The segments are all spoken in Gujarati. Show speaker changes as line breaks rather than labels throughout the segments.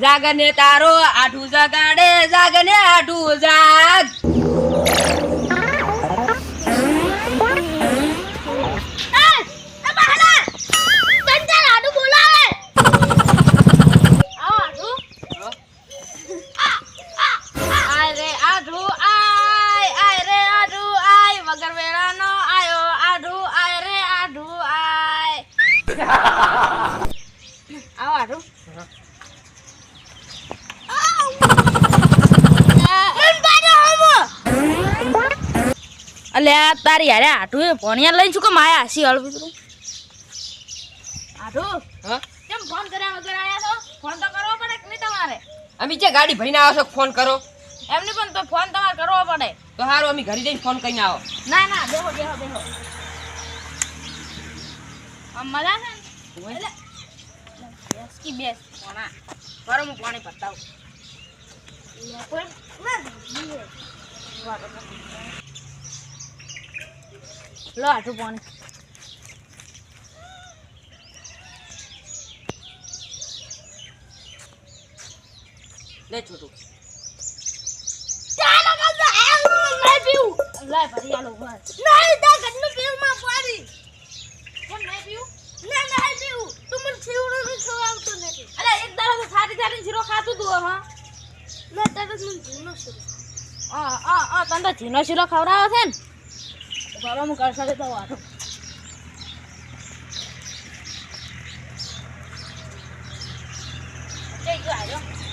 જાગને તારો આઠું જગાડે જાગને આઠું જાગ અલ્યા તારી યાર આઠું ભણિયા લઈને શું કે માયા હસી હળવી આઠું હા કેમ ફોન કર્યા વગર આયા છો ફોન તો કરવો પડે કે નહીં તમારે અમે જે ગાડી ભરીને આવો છો ફોન કરો એમને પણ તો ફોન તમારે કરવો પડે તો હારું અમે ઘરે જઈને ફોન કરીને આવો ના ના બેહો બેહો બેહો આમ મજા છે ને એટલે બેસ કી બેસ કોણા ગરમ પાણી પતાવ લો આઠું પાણી લે છોટું ચાલો કાલ મે પીઉ લે ભરી આલો બસ નહીં તા ઘરનું પીઉ માં પાણી કોણ મે પીઉ ના ના પીઉ તું મને છીવડો ન ખવાવતો નથી અરે એક દાડો તો સારી સારી જીરો ખાતું તું હા ના તરત મને જીનો શીરો તને તો જીનો શીરો ખવડાવો છે ને બાબા હું કરશા તો વાતો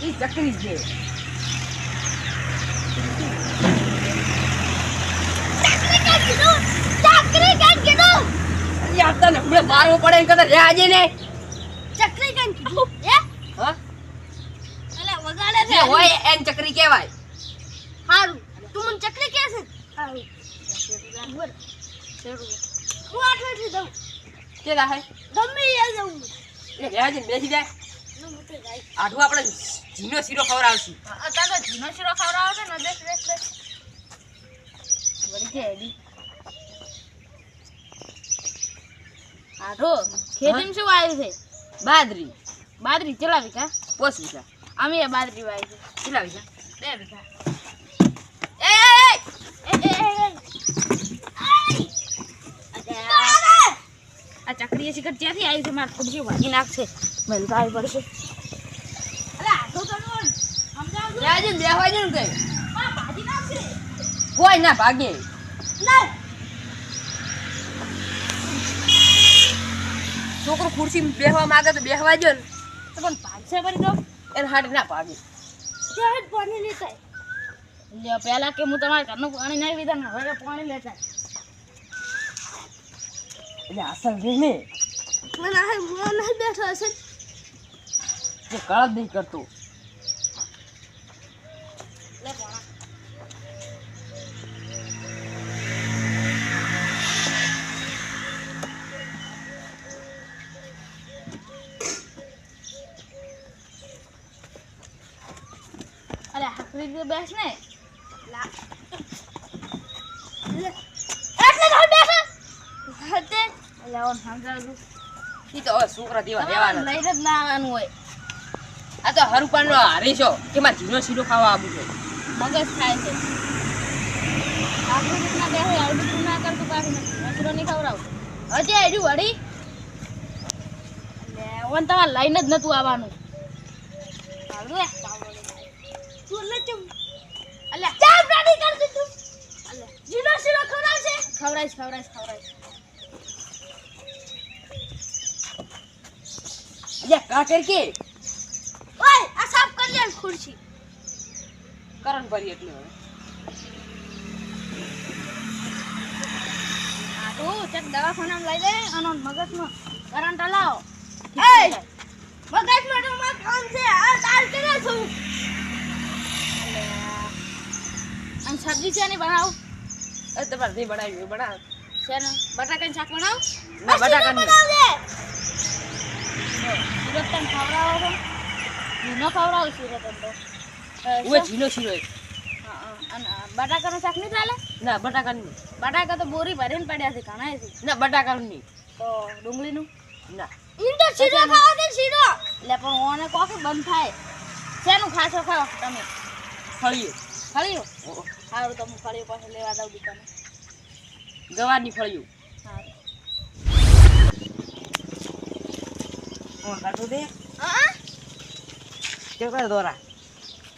ઈ ચકરી છે ચકરી કાન કીધું યાર તને હમણે મારવો પડે કે રે આજે ને ચકરી કાન કીધું હે હા અલે વગાડે છે હોય એન ચકરી કહેવાય હારું તું મને ચકરી કહે છે હારું હું આઠ દઉં કે હે ગમે યાર જાઉં એ આજે બેસી જાય આઠું આપણે જીનો શીરો ખવડાવશું તારો જીનો શીરો ખવડાવશે ને બેસ બેસ બેસ વળી કે એડી આઠું ખેતીમાં શું વાવ્યું છે બાજરી બાજરી ચલા વીઘા 5 વીઘા અમે બાજરી વાવી છે ચલા વીઘા 2 વીઘા આ ચકરી શિખર ક્યાંથી આવી છે મારે ખુરશી ભાગી નાખશે મને તો આવી પડશે અરે આઠો તો સમજાવજો રાજન બેહવા જન કે ભાગી નાખશે કોઈ ના ભાગે ના છોકરો ખુરશી બેહવા માંગે તો બેહવા જો ને તો પણ ભાગશે ભરી દો એને હાડ ના ભાગે ત્યાં પાણી લેતા લે પહેલા કે હું તમારા ઘરનું પાણી નહીં લીધા ને હવે પાણી લેતા એટલે અસલ રે ને મને આ મને બેઠો છે જે કળદ નહીં કરતો લે પોણા અરે હાકરી દે બેસ ને લા એટલે ના બેસ હતે લેવન સમજાવજો ઈ તો છોકરા દેવા દેવાના લઈ જ ના આવવાનું હોય આ તો હરુપાનો હરીશો કે માં જીનો શીરો ખાવા આવું છે મગજ ખાય છે આપણે રીતના બેહે આવડું ના કરતું પાછી શીરો નહીં ખવડાવ હજે એડું વડી લે ઓન તમારે લઈને જ નતું આવવાનું હાલો તું લે ચમ અલ્યા ચા પ્રાણી કર દીધું અલ્યા જીનો શીરો ખવડાવશે ખવડાઈશ યા કા કર કે ઓય આ સાફ કરી લે ખુરશી કરણ ભરી એટલે હવે આ તો ચક દવાખાનામાં લઈ લે આનો મગજમાં કરંટ લાવો એ મગજમાં તો માર કામ છે આ તાર કેને છું અન સબ્જી છે ને બનાવ એ તમારે જે બનાવ્યું એ બનાવ છે ને બટાકાનું શાક બનાવ ના બટાકાનું બનાવ દે સુરતન ખવડાવો તો જીનો ખવડાવો સુરતન તો ઓએ જીનો શીરો હા અને બટાકાનું શાક નહીં ચાલે ના બટાકા તો બોરી ભરીને પડ્યા છે ઘણા છે ના બટાકાનું નહીં તો ડુંગળીનું ના ઈંડો શીરો ખાવા દે શીરો એટલે પણ ઓને કોકે બંધ થાય શેનું ખાશો ખાઓ તમે?
ફળિયું.
ફળિયું?
ઓહો.
સારું તો હું ફળિયું પાસે લેવા દઉં દુકાને.
ગવારની ફળિયું.
સારું.
કોણ કાઢું દે?
હા?
કેવા દોરા?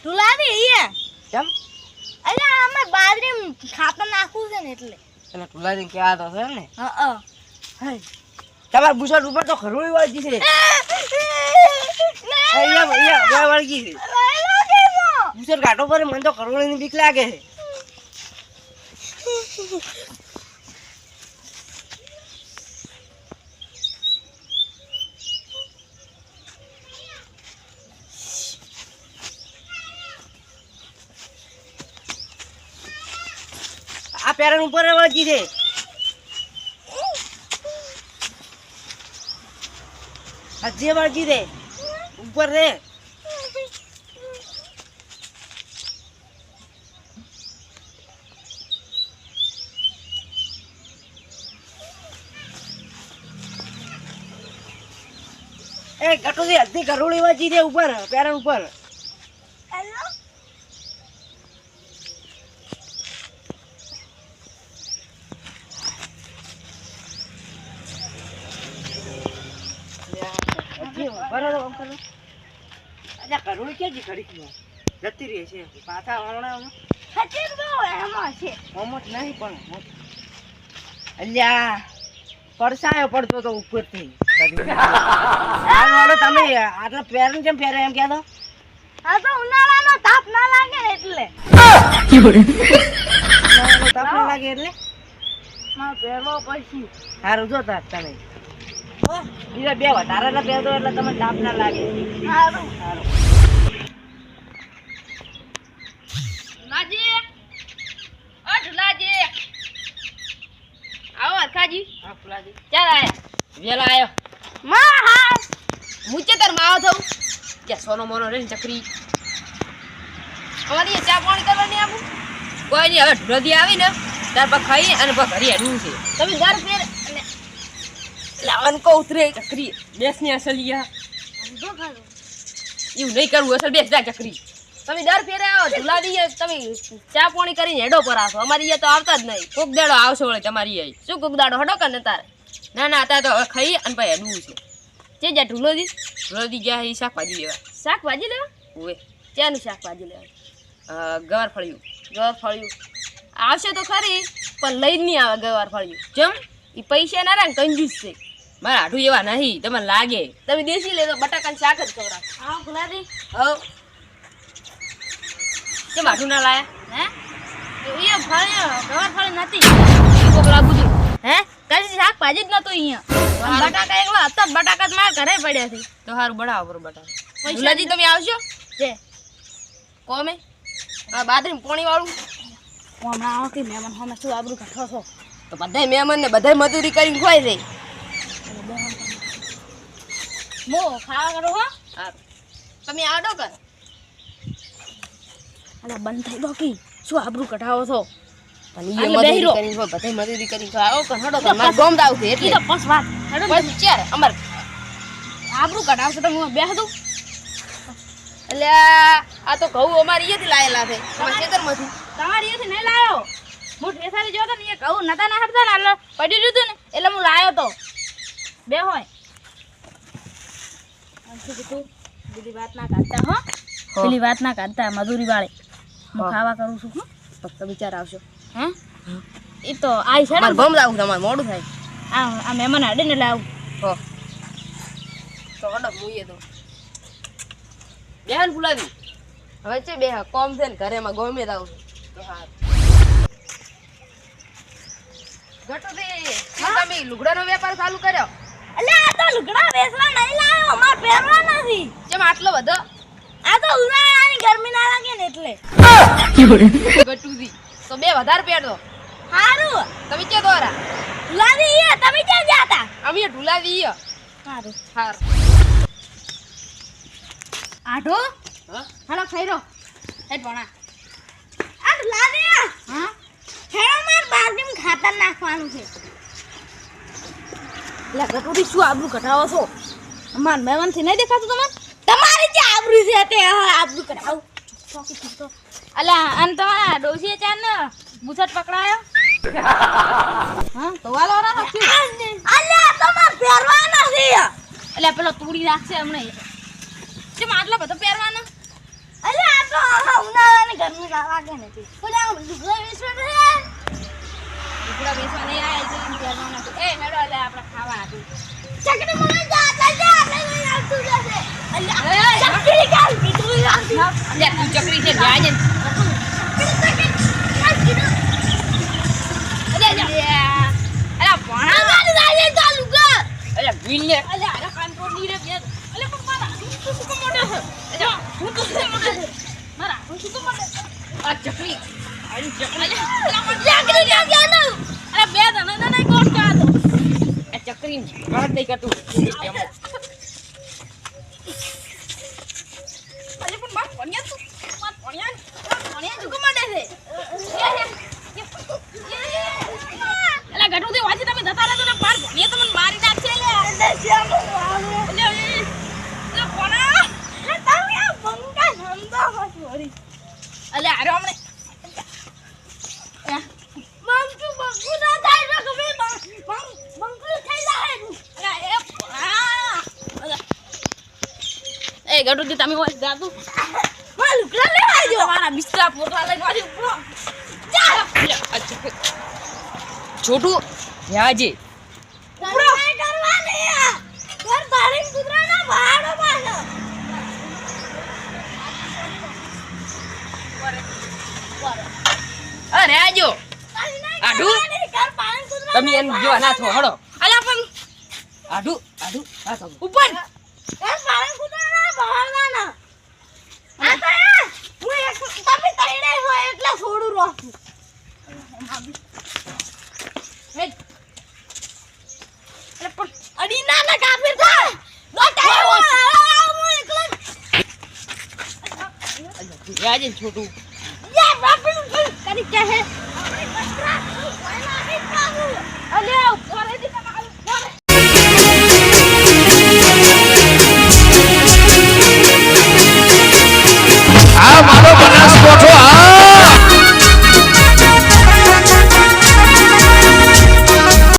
તુલાદી અહીંયા.
કેમ?
અલ્યા અમે બાજરી ખાતર નાખવું છે ને એટલે.
એટલે તુલાજી ક્યાં તો છે ને?
હા.
તમારા બુશર્ટ ઉપર તો ખરોળી વાળજી છે. અહીંયા વળગી છે. બુશર્ટ ઘાટો પર મને તો ખરોળીની બીક લાગે છે. આ પેરણ ઉપર વળગી છે. હજી વળગી છે ઉપર રે. એ ગટુજી હજી ગરોળી વળગી છે ઉપર પેરણ ઉપર. કરોડી ક્યાં જી ઘડી જતી રહી છે પાછા હમણાં હોમત નહીં પણ અલ્યા પડસાયો પડતો તો ઉપરથી. તમે આટલા પેરણ કેમ પહેરે એમ કહેતો?
આ તો ઉનાળાનો તાપ ના લાગે એટલે.
તાપ ના લાગે એટલે
માં પહેરવો પછી.
સારું જો તાર તમે બીજા બે વધારાના પહેરતો એટલે તમે તાપ ના લાગે.
સારું.
સારું.
ઢુલાજી, ઓ ઢુલાજી, આવો હરખાજી.
હા ફુલાજી
ચાલ આયા.
વેલા આવ્યો.
માં હા
મૂચે તાર માવો થવું કે સોનો મોનો રે ચકરી અમારી ચા પાણી કરવાની આપું કોઈ નહીં. હવે ઢોરદી આવી ને ત્યાર પર ખાઈ અને પછી ઘરે હેડવું છે.
તમે દર ફેર
લાવન કો ઉતરે ચકરી બેસની અસલિયા
જો ખાજો.
એવું નહીં કરવું અસલ બેસ જા ચકરી. તમે દર ફેરે આવો ઢુલા દઈએ તમે ચા પાણી કરીને હેડો પર આવશો. અમારી અહીંયા તો આવતા જ નહીં. કોક દાડો આવશો વળે તમારી અહીં શું કોક દાડો હડો કર ને તારે. ના ના અત્યારે તો હવે ખાઈ અને પછી હેડવું છે. જે જા ઢુલોદી ગયા એ શાકભાજી લેવા.
શાકભાજી લેવા?
ઓવે
ક્યાંનું શાકભાજી લેવા?
ગવાર ફળ્યું.
ગવાર ફળ્યું
આવશે તો ખરી પણ લઈ જ નહીં આવે ગવાર ફળ્યું. જેમ એ પૈસા ના રહે કંજૂસ છે. મારા હાડું એવા નહીં તમને લાગે. તમે દેશી લેતો બટાકાનું શાક જ ખવડાવ.
હા ગુલાબી.
હવ કેમ હાડું ના લાયા?
હે એ ફળ્યો ગવાર ફળી નથી.
છોકરા બધું
હે કઈ શાકભાજી જ નતો અહીંયા. બટાકા એકલા હતા બટાકા જ મારા ઘરે પડ્યા છે.
તો સારું બનાવો બરો બટાકા.
પૈસા
ગુલાજી તમે આવશો
છે
કોમે આ બાદરી પોણી વાળું
હમણાં આવો કે મહેમાન હમે શું આબરૂ કાઢો છો.
તો બધાય મહેમાન ને બધાય મજૂરી કરીને ખવાય જાય.
મો ખાવા કરો હો.
સારું તમે આડો કર.
અરે બંધ થઈ ગયો કી શું આબરૂ કઢાવો છો.
અને
આલે
એ મજૂરી
બેહીરો.
કરીને ખવાય બધાય મજૂરી કરીને ખવાય. આવો કર હડો કર માર ગોમ દાવ છે
ઈ
એટલે
તો બસ વાત હેડો ને.
પછી ચાર અમાર
આબરૂ કઢાવશો તો હું બેહ દઉં.
એટલે આ તો ઘઉં અમારી અહીંયાથી લાયેલા છે અમારા ખેતરમાંથી.
તમારી અહીંથી નહીં લાયો. હું ઠેસારી જોતો ને એ કહું નતા ના હરતા ને એટલે પડી રહ્યું હતું ને એટલે હું લાયો તો બે હોય. શું કીધું બીજી વાત ના કાઢતા હો. પેલી વાત ના કાઢતા મજૂરી વાળી હું ખાવા કરું છું.
તો વિચાર આવશો.
હે એ તો આઈ છે ને
અમાર ગોમ દાવ તમારે મોડું થાય.
આ મહેમાન હાડે ને લાવું.
હો તો હડો મુઈએ તો બેન ફુલાવી હવે છે બે કોમ છે ને ઘરે માં ગમે દાવ તો હાર ગટો દે તમે લુગડાનો વેપાર ચાલુ કર્યો.
અલે આ તો લુગડા વેચવા નહીં લાયો માર પહેરવા નથી.
કેમ આટલો બધો?
આ તો ઉનાળાની ગરમી ના લાગે ને એટલે.
ગટુજી તો બે વધારે પહેરતો.
હારું
તમે કે દોરા
લાવી એ તમે ક્યાં જાતા?
અમે ઢુલા દઈએ.
હારું
હાર
આઢો
હા
હાલો ખઈરો હેડ ભણા આ લાવી હા હેડો માર બાલટીમાં ખાતર નાખવાનું છે. લે ગટુડી શું આબરૂ કઢાવો છો? અમાર મહેમાન થી નહીં દેખાતું તમને? તમારી જે આબરૂ ડોસી છે તે આપણું કરાવ અલા અન તમારા ડોસી ચાર ને બુસટ પકડાયો
હા તો વાલો ના રાખ્યું
અલા તમાર પહેરવાના છે
એટલે પેલો તૂડી નાખશે હમણે કેમ આટલો બધો પહેરવાના
અલા આ તો ઉનાળાની ગરમી લાગે નથી બોલા લુગડા વેચવા છે
કપડા બેસવા નહીં આયા છે પહેરવાના છે. એ હેડો એટલે આપણે ખાવા હતું
ચકડી મને જા આપણે લઈ આવતું જશે અલા ચકડી કાલ પીતું આવતી
લે તું ચકરી છે જાય ને અલા ભણા અલા વિલ લે અલા અરે કાનપોર ની રે બે અલા પણ મારા શું કો મોટો છે અલા હું તો શું મોટો છે મારા હું શું કો મોટો આ ચકરી આઈ ચકરી અલા પણ ચકરી ક્યાં ગયા નો અલા બે દના ના કોટ કા દો આ ચકરી વાત નહીં કરતું અલે પણ માર ભણ્યા તું માર ભણ્યા શું કો મોટો છે અલા ગટુ દે વાજી તમે જતા રહો તો પાર ભણીએ તમને મારી નાખશે લે
એટલે શ્યામ આવે
લે કોના
તમે આ બંગા સમજો છોરી
અલે આરે હમણે
મંગુ બંગુ ના થાય તો કમે મંગુ થઈ જાય
અલા એ ગટુ દે તમે હોય જાતું
માં લુકડા લે આવજો
તમારા બિસ્તરા પોટલા લઈને વાજી ઉપરો ચાલ અચ્છા છોટુ વ્યાજે
પૂરો કરવાની ઘર બારીન કુતરાના ભાડો પાછો
અરે આજો આડુ
ઘર બારીન કુતરા
તમે એમ જો ના થો હડો અલા પણ આડુ આ તો ઉપર
ઘર બારીન કુતરાના ભાડવાના આ તો હું એક તમે તઈને હોય એટલે છોડું રોકું
એ અરે પણ
અડી ના કાફીર થાય દોટાયો હું એકલો
વ્યાજે છોટુ